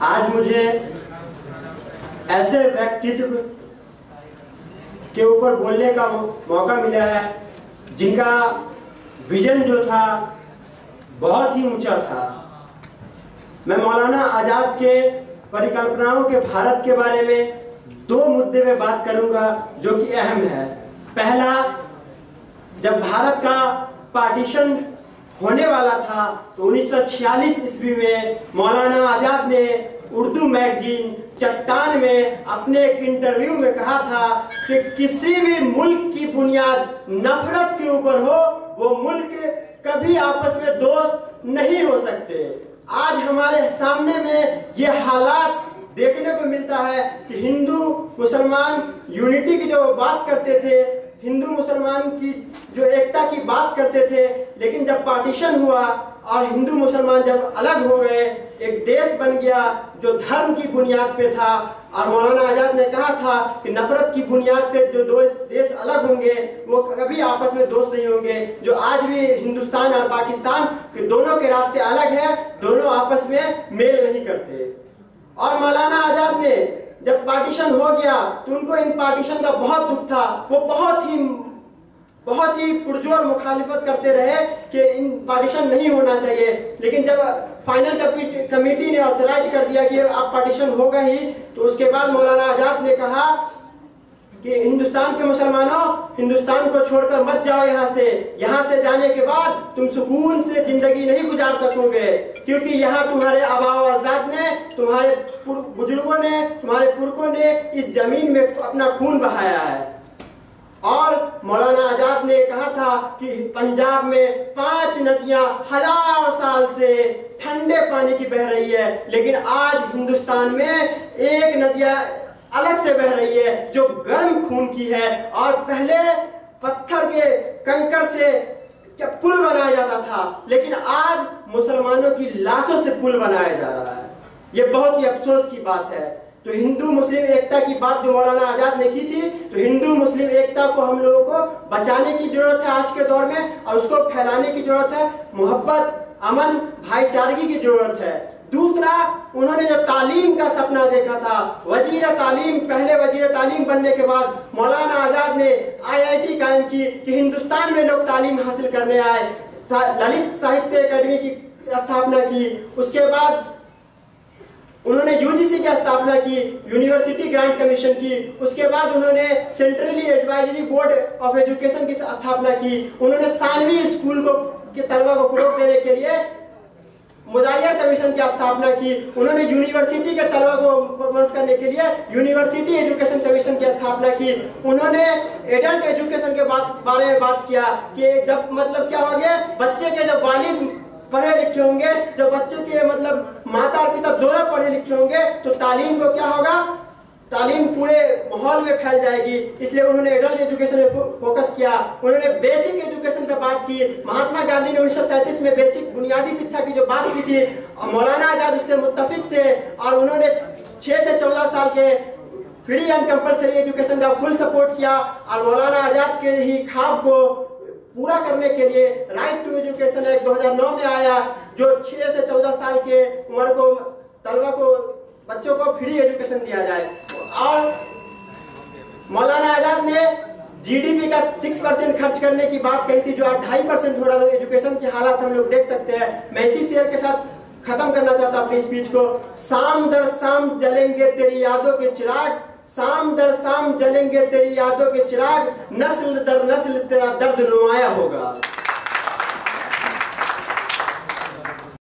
आज मुझे ऐसे व्यक्तित्व के ऊपर बोलने का मौका मिला है जिनका विजन जो था बहुत ही ऊंचा था। मैं मौलाना आजाद के परिकल्पनाओं के भारत के बारे में दो मुद्दे में बात करूंगा जो कि अहम है। पहला, जब भारत का पार्टीशन होने वाला था तो 1946 ईस्वी में मौलाना आजाद ने उर्दू मैगजीन चट्टान में अपने एक इंटरव्यू में कहा था कि किसी भी मुल्क की बुनियाद नफरत के ऊपर हो वो मुल्क कभी आपस में दोस्त नहीं हो सकते। आज हमारे सामने में ये हालात देखने को मिलता है कि हिंदू मुसलमान यूनिटी की जो बात करते थे, हिंदू मुसलमान की जो एकता की बात करते थे, लेकिन जब पार्टीशन हुआ और हिंदू मुसलमान जब अलग हो गए, एक देश बन गया जो धर्म की बुनियाद पे था। और मौलाना आजाद ने कहा था कि नफरत की बुनियाद पे जो दो देश अलग होंगे वो कभी आपस में दोस्त नहीं होंगे। जो आज भी हिंदुस्तान और पाकिस्तान के दोनों के रास्ते अलग हैं, दोनों आपस में मेल नहीं करते। और मौलाना आजाद ने जब पार्टीशन हो गया तो उनको इन पार्टीशन का बहुत दुख था। वो बहुत ही पुरजोर मुखालिफत करते रहे कि इन पार्टीशन नहीं होना चाहिए। लेकिन जब फाइनल कमेटी ने ऑथराइज कर दिया कि अब पार्टीशन होगा ही, तो उसके बाद मौलाना आजाद ने कहा कि हिंदुस्तान के मुसलमानों, हिंदुस्तान को छोड़कर मत जाओ यहाँ से जाने के बाद तुम सुकून से जिंदगी नहीं गुजार सकोगे, क्योंकि यहाँ तुम्हारे आबा व अजदाद ने, तुम्हारे बुजुर्गों ने, तुम्हारे पुरखों ने इस जमीन में अपना खून बहाया है। और मौलाना आजाद ने कहा था कि पंजाब में 5 नदियां 1000 साल से ठंडे पानी की बह रही है, लेकिन आज हिंदुस्तान में एक नदियां अलग से बह रही है जो गर्म खून की है। और पहले पत्थर के कंकड़ से पुल बनाया जाता था, लेकिन आज मुसलमानों की लाशों से पुल बनाया जा रहा है। ये बहुत ही अफसोस की बात है। तो हिंदू मुस्लिम एकता की बात जो मौलाना आजाद ने की थी, तो हिंदू मुस्लिम एकता को हम लोगों को बचाने की जरूरत है आज के दौर में, और उसको फैलाने की जरूरत है। मोहब्बत, अमन, भाईचारगी की जरूरत है। दूसरा, उन्होंने जो तालीम का सपना देखा था, वजीर तालीम, पहले वजीर तालीम बनने के बाद मौलाना आजाद ने IIT कायम की कि हिंदुस्तान में लोग तालीम हासिल करने आए। ललित साहित्य अकेडमी की स्थापना की। उसके बाद उन्होंने UGC की स्थापना की, यूनिवर्सिटी ग्रांट कमीशन की। उसके बाद उन्होंने centrally advisory board of education की स्थापना की। उन्होंने सानवी स्कूल को के तलबा को फरोग देने के लिए मुदायिर कमीशन की स्थापना की। उन्होंने यूनिवर्सिटी के तलबा को प्रमोट करने के लिए यूनिवर्सिटी एजुकेशन कमीशन की स्थापना की। उन्होंने एडल्ट एजुकेशन के बारे में बात किया कि जब मतलब क्या हो गया, बच्चे के जब वालिद पढ़े लिखे होंगे, जब बच्चों के मतलब माता और पिता दोनों पढ़े लिखे होंगे, तो तालीम को क्या होगा, तालीम पूरे माहौल में फैल जाएगी। इसलिए उन्होंने एडल्ट एजुकेशन पे फोकस किया। उन्होंने बेसिक एजुकेशन पे बात की। महात्मा गांधी ने 1937 में बेसिक बुनियादी शिक्षा की जो बात की थी, मौलाना आजाद उससे मुत्तफिक थे, और उन्होंने 6 से 14 साल के फ्री एंड कंपलसरी एजुकेशन का फुल सपोर्ट किया। और मौलाना आजाद के ही ख्वाब को पूरा करने के लिए राइट टू एजुकेशन एक्ट 2009 में आया, जो 6 से 14 साल के उम्र को तलबा को, बच्चों को फ्री एजुकेशन दिया जाए। और मौलाना आजाद ने GDP का 6% खर्च करने की बात कही थी, जो आज 2.5% हो रहा है। एजुकेशन की हालत हम लोग देख सकते हैं। मैं इसी शेर के साथ खत्म करना चाहता हूं अपनी स्पीच को। शाम दर शाम जलेंगे तेरी यादों के चिराग, शाम दर शाम जलेंगे तेरी यादों के चिराग, नस्ल दर नस्ल तेरा दर्द नुमाया होगा।